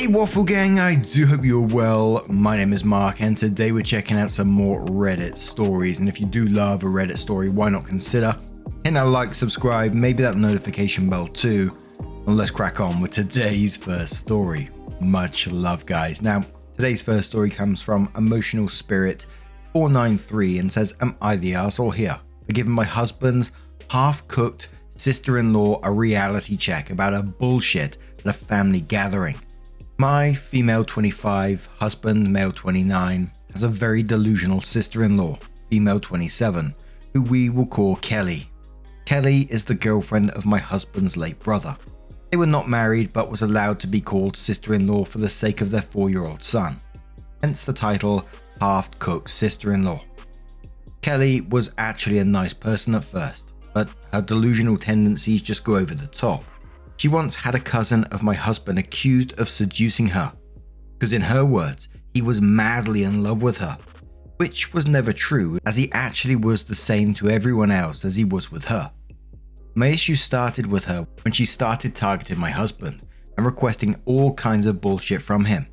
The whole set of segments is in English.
Hey Waffle Gang, I do hope you're well. My name is Mark and today we're checking out some more Reddit stories, and if you do love a Reddit story, why not consider hitting that like, subscribe, maybe that notification bell too, and let's crack on with today's first story. Much love guys. Now, today's first story comes from Emotional Spirit 493 and says, am I the arsehole here for giving my husband's half-cooked sister-in-law a reality check about her bullshit at a family gathering? My female 25, husband male 29, has a very delusional sister-in-law, female 27, who we will call Kelly. Kelly is the girlfriend of my husband's late brother. They were not married but was allowed to be called sister-in-law for the sake of their 4-year-old son. Hence the title half-cooked sister-in-law. Kelly was actually a nice person at first, but her delusional tendencies just go over the top. She once had a cousin of my husband accused of seducing her, because in her words, he was madly in love with her, which was never true as he actually was the same to everyone else as he was with her. My issue started with her when she started targeting my husband and requesting all kinds of bullshit from him.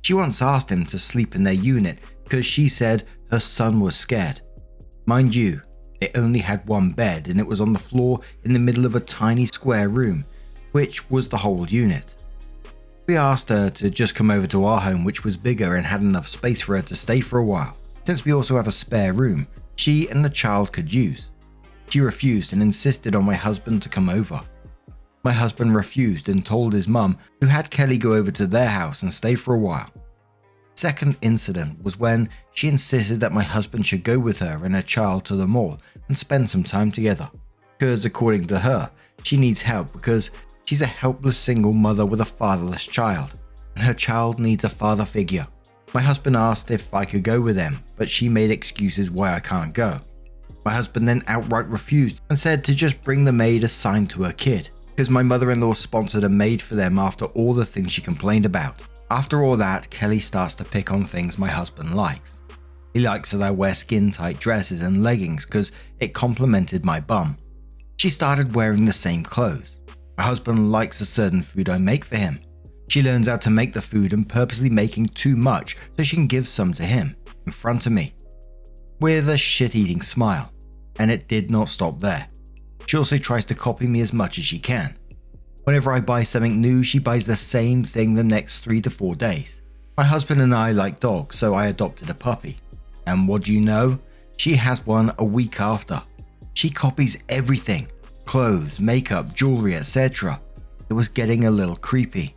She once asked him to sleep in their unit because she said her son was scared. Mind you, they only had one bed and it was on the floor in the middle of a tiny square room, which was the whole unit. We asked her to just come over to our home, which was bigger and had enough space for her to stay for a while, since we also have a spare room she and the child could use. She refused and insisted on my husband to come over. My husband refused and told his mum, who had Kelly go over to their house and stay for a while. Second incident was when she insisted that my husband should go with her and her child to the mall and spend some time together, because according to her, she needs help because she's a helpless single mother with a fatherless child, and her child needs a father figure. My husband asked if I could go with them, but she made excuses why I can't go. My husband then outright refused and said to just bring the maid assigned to her kid, because my mother-in-law sponsored a maid for them after all the things she complained about. After all that, Kelly starts to pick on things my husband likes. He likes that I wear skin-tight dresses and leggings because it complemented my bum. She started wearing the same clothes. My husband likes a certain food I make for him. She learns how to make the food and purposely making too much so she can give some to him, in front of me, with a shit-eating smile. And it did not stop there. She also tries to copy me as much as she can. Whenever I buy something new, she buys the same thing the next 3 to 4 days. My husband and I like dogs, so I adopted a puppy. And what do you know? She has one a week after. She copies everything. Clothes, makeup, jewelry, etc. It was getting a little creepy.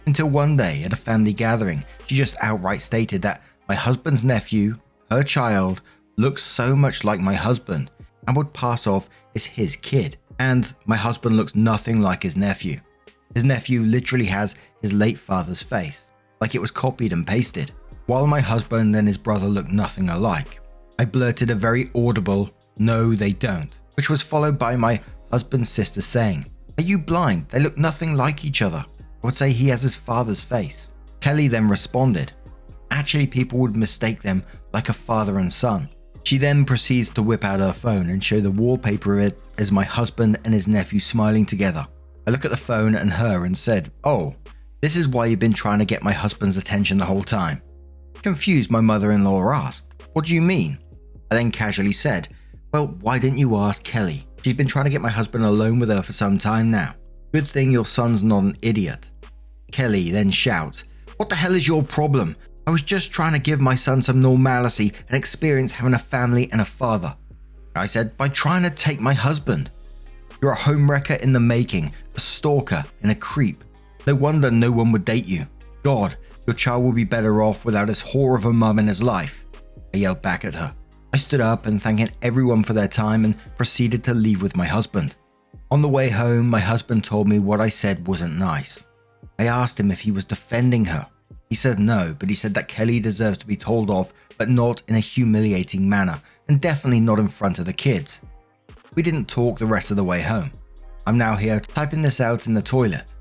Until one day at a family gathering, she just outright stated that my husband's nephew, her child, looks so much like my husband and would pass off as his kid. And my husband looks nothing like his nephew. His nephew literally has his late father's face, like it was copied and pasted, while my husband and his brother look nothing alike. I blurted a very audible, "No, they don't," which was followed by my husband's sister saying, "Are you blind? They look nothing like each other." I would say he has his father's face. Kelly then responded, "Actually, people would mistake them like a father and son." She then proceeds to whip out her phone and show the wallpaper of it as my husband and his nephew smiling together. I look at the phone and her and said, "Oh, this is why you've been trying to get my husband's attention the whole time." Confused, my mother-in-law asked, "What do you mean?" I then casually said, "Well, why didn't you ask Kelly? She's been trying to get my husband alone with her for some time now. Good thing your son's not an idiot." Kelly then shouts, "What the hell is your problem? I was just trying to give my son some normalcy and experience having a family and a father." I said, "By trying to take my husband. You're a homewrecker in the making, a stalker and a creep. No wonder no one would date you. God, your child will be better off without this whore of a mum in his life." I yelled back at her. I stood up and thanking everyone for their time and proceeded to leave with my husband. On the way home, my husband told me what I said wasn't nice. I asked him if he was defending her. He said no, but he said that Kelly deserves to be told off, but not in a humiliating manner, and definitely not in front of the kids. We didn't talk the rest of the way home. I'm now here typing this out in the toilet.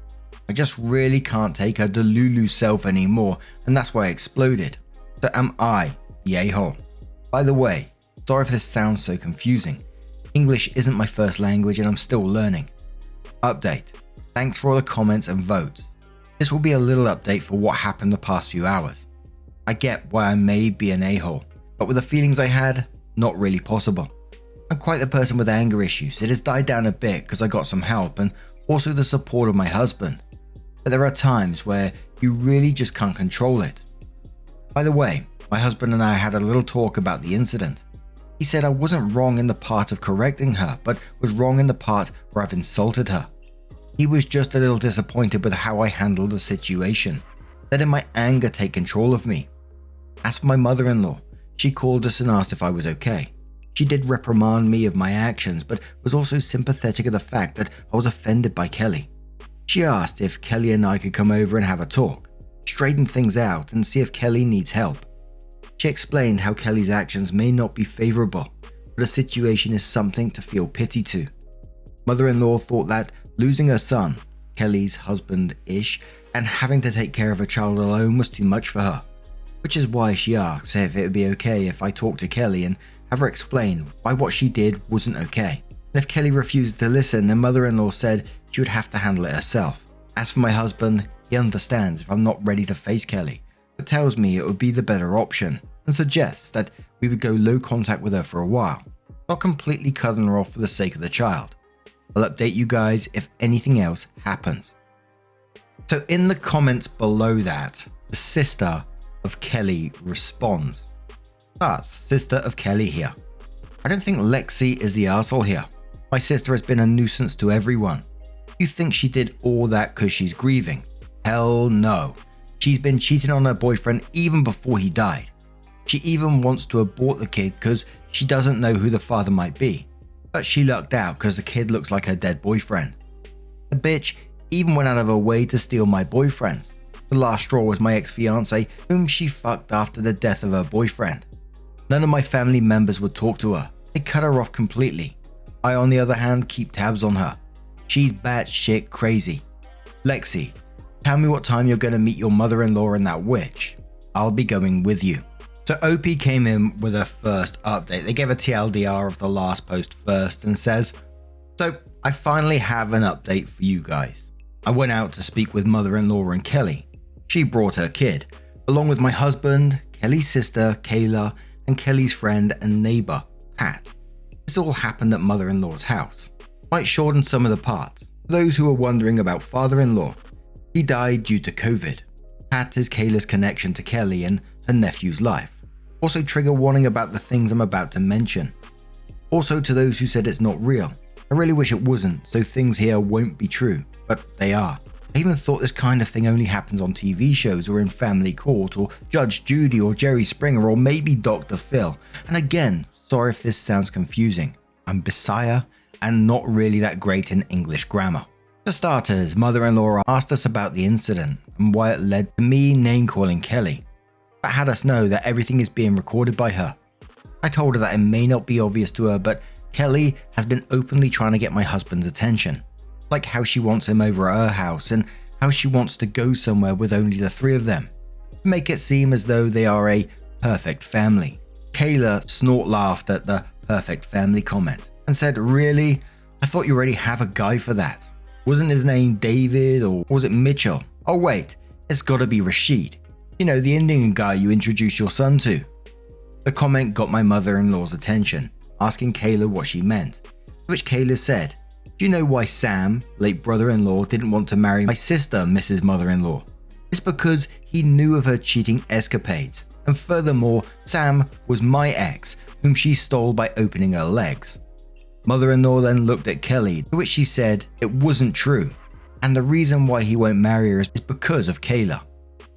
I just really can't take her delulu self anymore, and that's why I exploded. So am I, yay ho. By the way, sorry if this sounds so confusing. English isn't my first language and I'm still learning. Update. Thanks for all the comments and votes. This will be a little update for what happened the past few hours. I get why I may be an a-hole, but with the feelings I had, not really possible. I'm quite the person with anger issues. It has died down a bit because I got some help and also the support of my husband. But there are times where you really just can't control it. By the way, my husband and I had a little talk about the incident. He said I wasn't wrong in the part of correcting her, but was wrong in the part where I've insulted her. He was just a little disappointed with how I handled the situation, letting my anger take control of me. As for my mother-in-law, she called us and asked if I was okay. She did reprimand me of my actions, but was also sympathetic of the fact that I was offended by Kelly. She asked if Kelly and I could come over and have a talk, straighten things out and see if Kelly needs help. She explained how Kelly's actions may not be favorable, but the situation is something to feel pity to. Mother-in-law thought that losing her son, Kelly's husband-ish, and having to take care of a child alone was too much for her, which is why she asked if it would be okay if I talked to Kelly and have her explain why what she did wasn't okay. And if Kelly refused to listen, then mother-in-law said she would have to handle it herself. As for my husband, he understands if I'm not ready to face Kelly, but tells me it would be the better option and suggests that we would go low contact with her for a while, not completely cutting her off for the sake of the child. I'll update you guys if anything else happens. So in the comments below that, the sister of Kelly responds. That's sister of Kelly here. I don't think Lexi is the arsehole here. My sister has been a nuisance to everyone. You think she did all that because she's grieving? Hell no. She's been cheating on her boyfriend even before he died. She even wants to abort the kid because she doesn't know who the father might be. But she lucked out because the kid looks like her dead boyfriend. The bitch even went out of her way to steal my boyfriends. The last straw was my ex-fiance, whom she fucked after the death of her boyfriend. None of my family members would talk to her. They cut her off completely. I, on the other hand, keep tabs on her. She's batshit crazy. Lexi, tell me what time you're going to meet your mother-in-law and that witch. I'll be going with you. So OP came in with a first update. They gave a TLDR of the last post first and says, so I finally have an update for you guys. I went out to speak with mother-in-law and Kelly. She brought her kid, along with my husband, Kelly's sister, Kayla, and Kelly's friend and neighbor, Pat. This all happened at mother-in-law's house. Might shorten some of the parts. For those who are wondering about father-in-law, he died due to COVID. Pat is Kayla's connection to Kelly and her nephew's life. Also trigger warning about the things I'm about to mention. Also to those who said it's not real. I really wish it wasn't, so things here won't be true, but they are. I even thought this kind of thing only happens on TV shows or in Family Court or Judge Judy or Jerry Springer or maybe Dr. Phil. And again, sorry if this sounds confusing. I'm Bisaya and not really that great in English grammar. For starters, mother-in-law asked us about the incident and why it led to me name-calling Kelly, but had us know that everything is being recorded by her. I told her that it may not be obvious to her, but Kelly has been openly trying to get my husband's attention, like how she wants him over at her house and how she wants to go somewhere with only the three of them, to make it seem as though they are a perfect family. Kayla snort laughed at the perfect family comment and said, really? I thought you already have a guy for that. Wasn't his name David or was it Mitchell? Oh wait, it's gotta be Rashid. You know, the Indian guy you introduced your son to. The comment got my mother-in-law's attention, asking Kayla what she meant, to which Kayla said, do you know why Sam, late brother-in-law, didn't want to marry my sister, Mrs. Mother-in-law? It's because he knew of her cheating escapades, and furthermore, Sam was my ex, whom she stole by opening her legs. Mother-in-law then looked at Kelly, to which she said it wasn't true, and the reason why he won't marry her is because of Kayla.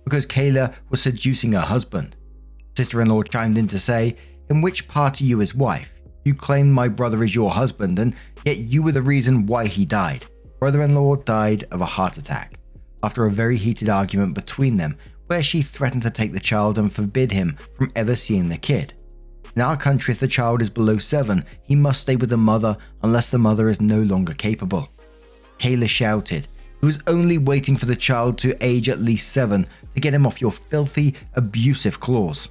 Because Kayla was seducing her husband. Sister-in-law chimed in to say, in which part are you his wife? You claim my brother is your husband, and yet you were the reason why he died. Brother-in-law died of a heart attack after a very heated argument between them where she threatened to take the child and forbid him from ever seeing the kid. In our country, if the child is below 7, he must stay with the mother unless the mother is no longer capable. Kayla shouted, he was only waiting for the child to age at least 7 to get him off your filthy, abusive claws.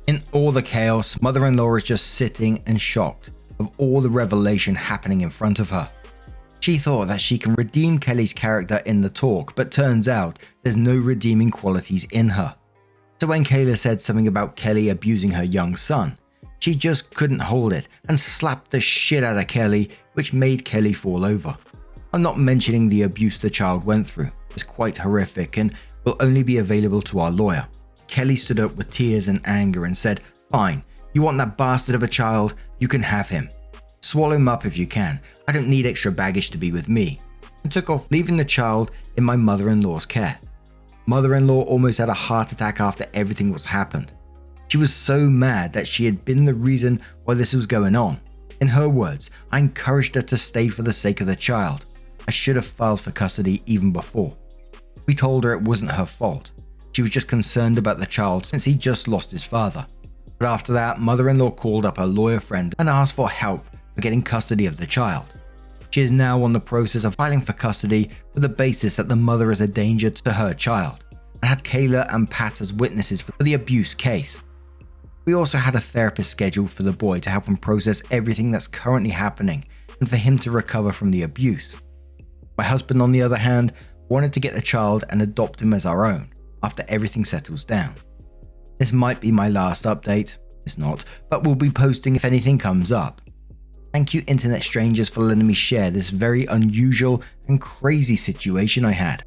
In all the chaos, mother-in-law is just sitting and shocked of all the revelation happening in front of her. She thought that she can redeem Kelly's character in the talk, but turns out there's no redeeming qualities in her. So when Kayla said something about Kelly abusing her young son, she just couldn't hold it and slapped the shit out of Kelly, which made Kelly fall over. I'm not mentioning the abuse the child went through. It's quite horrific and will only be available to our lawyer. Kelly stood up with tears and anger and said, "Fine, you want that bastard of a child? You can have him. Swallow him up if you can. I don't need extra baggage to be with me," and took off, leaving the child in my mother-in-law's care. Mother-in-law almost had a heart attack after everything was happened. She was so mad that she had been the reason why this was going on. In her words, "I encouraged her to stay for the sake of the child. I should have filed for custody even before." We told her it wasn't her fault. She was just concerned about the child since he just lost his father. But after that, mother-in-law called up her lawyer friend and asked for help for getting custody of the child. She is now on the process of filing for custody with the basis that the mother is a danger to her child, and had Kayla and Pat as witnesses for the abuse case. We also had a therapist scheduled for the boy to help him process everything that's currently happening and for him to recover from the abuse. My husband, on the other hand, wanted to get the child and adopt him as our own after everything settles down. This might be my last update. It's not, but we'll be posting if anything comes up. Thank you, internet strangers, for letting me share this very unusual and crazy situation I had.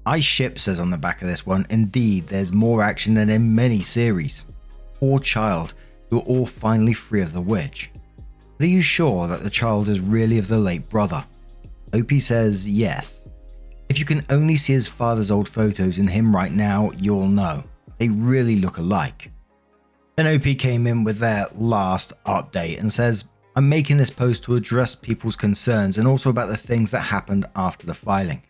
"I ship," says on the back of this one. Indeed, there's more action than in many series. Poor child, you're all finally free of the witch. But are you sure that the child is really of the late brother? Opie says yes. If you can only see his father's old photos in him right now, you'll know. They really look alike. Then Opie came in with their last update and says, "I'm making this post to address people's concerns and also about the things that happened after the filing."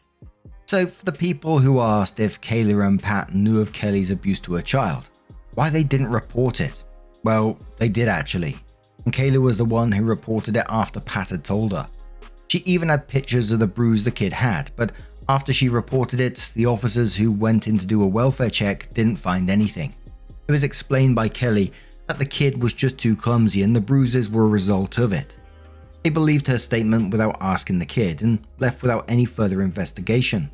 So for the people who asked if Kayla and Pat knew of Kelly's abuse to her child, why they didn't report it? Well, they did actually. And Kayla was the one who reported it after Pat had told her. She even had pictures of the bruise the kid had, but after she reported it, the officers who went in to do a welfare check didn't find anything. It was explained by Kelly that the kid was just too clumsy and the bruises were a result of it. They believed her statement without asking the kid and left without any further investigation.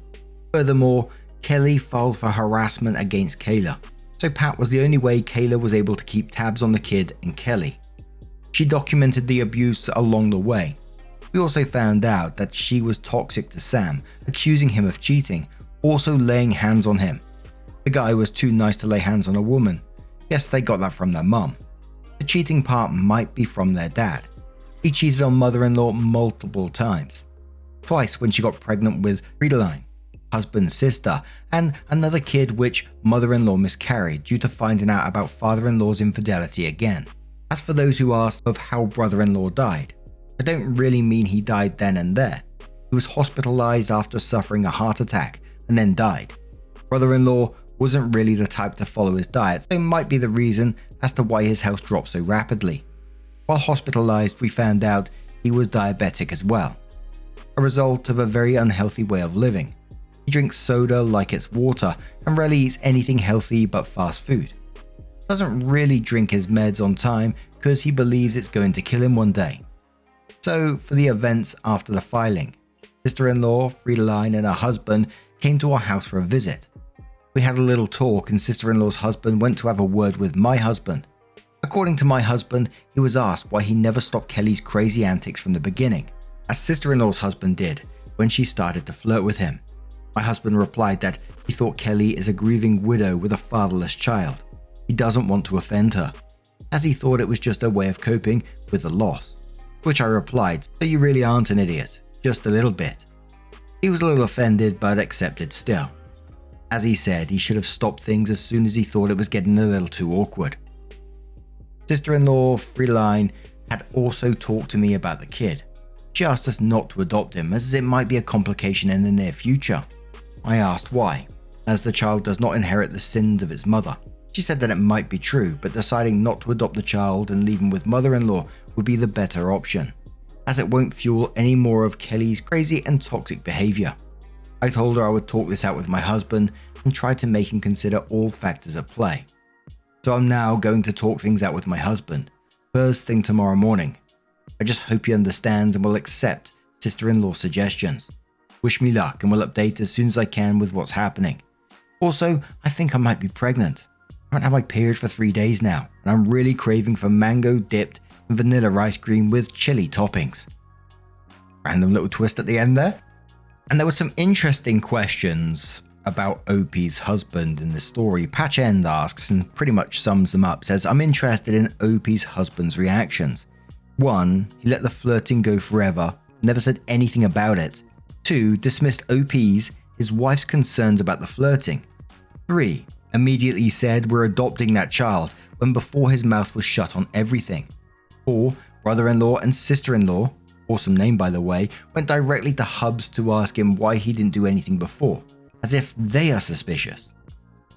Furthermore, Kelly filed for harassment against Kayla, so Pat was the only way Kayla was able to keep tabs on the kid and Kelly. She documented the abuse along the way. We also found out that she was toxic to Sam, accusing him of cheating, also laying hands on him. The guy was too nice to lay hands on a woman. Guess they got that from their mum. The cheating part might be from their dad. He cheated on mother-in-law multiple times. Twice when she got pregnant with Friedeline, husband's sister, and another kid which mother-in-law miscarried due to finding out about father-in-law's infidelity again. As for those who asked of how brother-in-law died, I don't really mean he died then and there. He was hospitalized after suffering a heart attack and then died. Brother-in-law wasn't really the type to follow his diet, so it might be the reason as to why his health dropped so rapidly. While hospitalized, we found out he was diabetic as well, a result of a very unhealthy way of living. He drinks soda like it's water and rarely eats anything healthy but fast food. Doesn't really drink his meds on time because he believes it's going to kill him one day. So for the events after the filing, sister-in-law, Friedeline, and her husband came to our house for a visit. We had a little talk and sister-in-law's husband went to have a word with my husband. According to my husband, he was asked why he never stopped Kelly's crazy antics from the beginning, as sister-in-law's husband did when she started to flirt with him. My husband replied that he thought Kelly is a grieving widow with a fatherless child. He doesn't want to offend her, as he thought it was just a way of coping with the loss. Which I replied, "So you really aren't an idiot, just a little bit." He was a little offended but accepted still. As he said, he should have stopped things as soon as he thought it was getting a little too awkward. Sister-in-law, Friedeline, had also talked to me about the kid. She asked us not to adopt him as it might be a complication in the near future. I asked why, as the child does not inherit the sins of its mother. She said that it might be true, but deciding not to adopt the child and leave him with mother-in-law would be the better option, as it won't fuel any more of Kelly's crazy and toxic behavior. I told her I would talk this out with my husband and try to make him consider all factors at play. So I'm now going to talk things out with my husband, first thing tomorrow morning. I just hope he understands and will accept sister-in-law suggestions. Wish me luck and will update as soon as I can with what's happening. Also, I think I might be pregnant. I haven't had my period for 3 days now, and I'm really craving for mango dipped in vanilla ice cream with chili toppings. Random little twist at the end there. And there were some interesting questions about Opie's husband in this story. Patch End asks and pretty much sums them up. Says, I'm interested in Opie's husband's reactions. 1. He let the flirting go forever, never said anything about it. 2. Dismissed Opie's, his wife's concerns about the flirting. 3. Immediately said we're adopting that child when before his mouth was shut on everything. 4. Brother-in-law and sister-in-law, awesome name by the way, went directly to Hubs to ask him why he didn't do anything before, as if they are suspicious.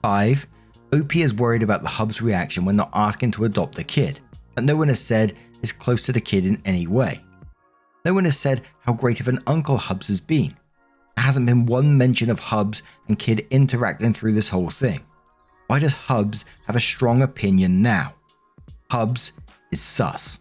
5. Opie is worried about the Hubs' reaction when not asking to adopt the kid, that no one has said is close to the kid in any way. No one has said how great of an uncle Hubs has been. There hasn't been one mention of Hubs and kid interacting through this whole thing. Why does Hubs have a strong opinion now? Hubs is sus.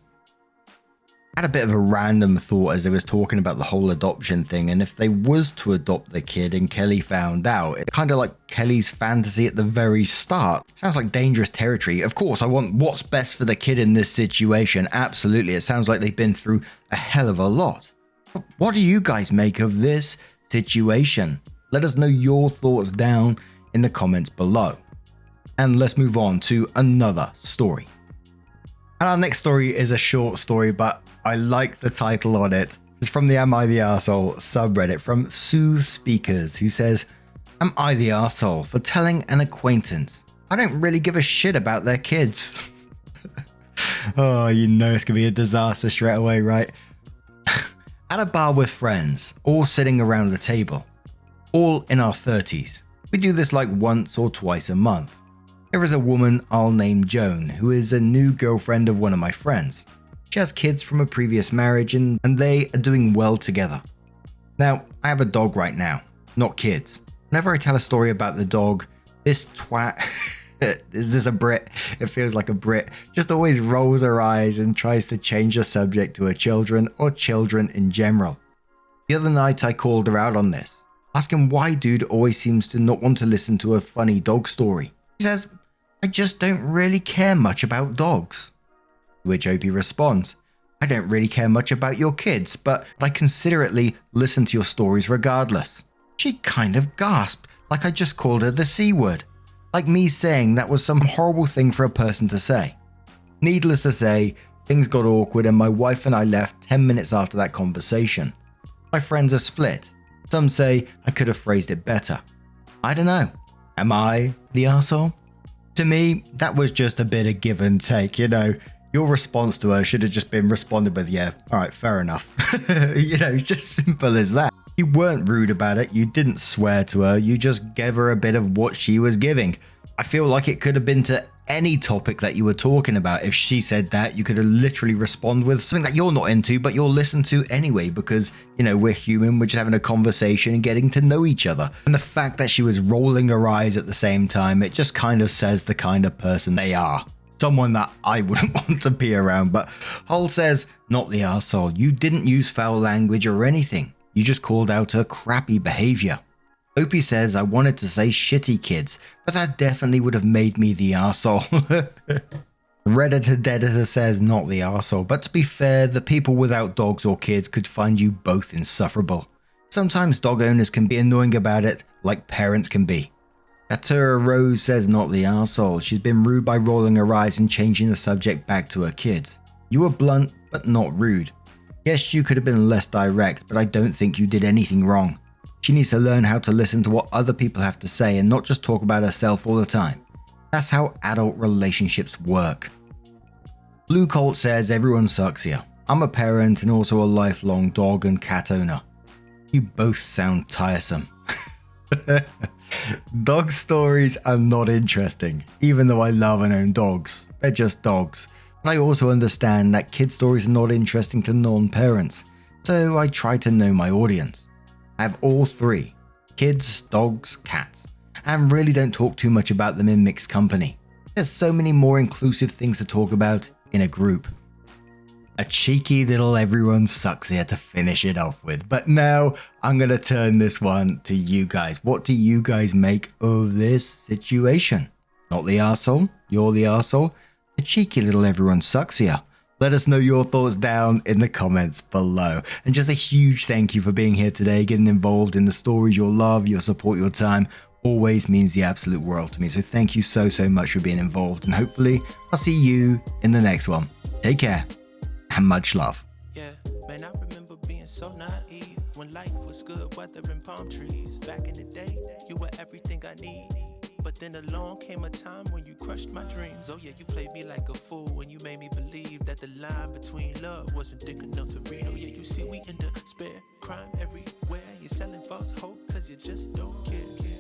I had a bit of a random thought as they was talking about the whole adoption thing, and if they was to adopt the kid and Kelly found out, it's kind of like Kelly's fantasy at the very start. Sounds like dangerous territory. Of course, I want what's best for the kid in this situation. Absolutely, it sounds like they've been through a hell of a lot. But what do you guys make of this situation? Let us know your thoughts down in the comments below. And let's move on to another story. And our next story is a short story, but I like the title on it. It's from the Am I the Arsehole subreddit from SoothSpeakers, who says, Am I the arsehole for telling an acquaintance I don't really give a shit about their kids? Oh, you know it's going to be a disaster straight away, right? At a bar with friends, all sitting around the table, all in our 30s. We do this like once or twice a month. There is a woman I'll name Joan, who is a new girlfriend of one of my friends. She has kids from a previous marriage and they are doing well together. Now, I have a dog right now, not kids. Whenever I tell a story about the dog, this twat, is this a Brit? It feels like a Brit, just always rolls her eyes and tries to change the subject to her children or children in general. The other night I called her out on this, asking why dude always seems to not want to listen to a funny dog story. She says, I just don't really care much about dogs. To which Opie responds, I don't really care much about your kids, but I considerately listen to your stories regardless. She kind of gasped, like I just called her the C word, like me saying that was some horrible thing for a person to say. Needless to say, things got awkward and my wife and I left 10 minutes after that conversation. My friends are split. Some say I could have phrased it better. I don't know. Am I the arsehole? To me, that was just a bit of give and take, you know. Your response to her should have just been responded with, yeah, alright, fair enough. You know, it's just simple as that. You weren't rude about it, you didn't swear to her, you just gave her a bit of what she was giving. I feel like it could have been to any topic that you were talking about. If she said that, you could have literally responded with something that you're not into, but you'll listen to anyway, because, you know, we're human, we're just having a conversation and getting to know each other. And the fact that she was rolling her eyes at the same time, it just kind of says the kind of person they are. Someone that I wouldn't want to be around. But Hull says, not the arsehole. You didn't use foul language or anything. You just called out her crappy behavior. Opie says I wanted to say shitty kids, but that definitely would have made me the arsehole. Redditor says not the arsehole, but to be fair, the people without dogs or kids could find you both insufferable. Sometimes dog owners can be annoying about it, like parents can be. Katura Rose says not the arsehole. She's been rude by rolling her eyes and changing the subject back to her kids. You were blunt, but not rude. Yes, you could have been less direct, but I don't think you did anything wrong. She needs to learn how to listen to what other people have to say and not just talk about herself all the time. That's how adult relationships work. Blue Colt says everyone sucks here. I'm a parent and also a lifelong dog and cat owner. You both sound tiresome. Dog stories are not interesting, even though I love and own dogs. They're just dogs. But I also understand that kid stories are not interesting to non-parents, so I try to know my audience. I have all three, kids, dogs, cats, and really don't talk too much about them in mixed company. There's so many more inclusive things to talk about in a group. A cheeky little everyone sucks here to finish it off with. But now I'm going to turn this one to you guys. What do you guys make of this situation? Not the arsehole, you're the arsehole. A cheeky little everyone sucks here. Let us know your thoughts down in the comments below. And just a huge thank you for being here today, getting involved in the stories. Your love, your support, your time always means the absolute world to me. So thank you so much for being involved. And hopefully I'll see you in the next one. Take care and much love. Yeah, man, I remember being so naive when life was good, weather and palm trees. Back in the day, you were everything I need. But then along came a time when you crushed my dreams. Oh yeah, you played me like a fool when you made me believe that the line between love wasn't thick enough to read. Oh yeah, you see we in despair, crime everywhere. You're selling false hope cause you just don't care.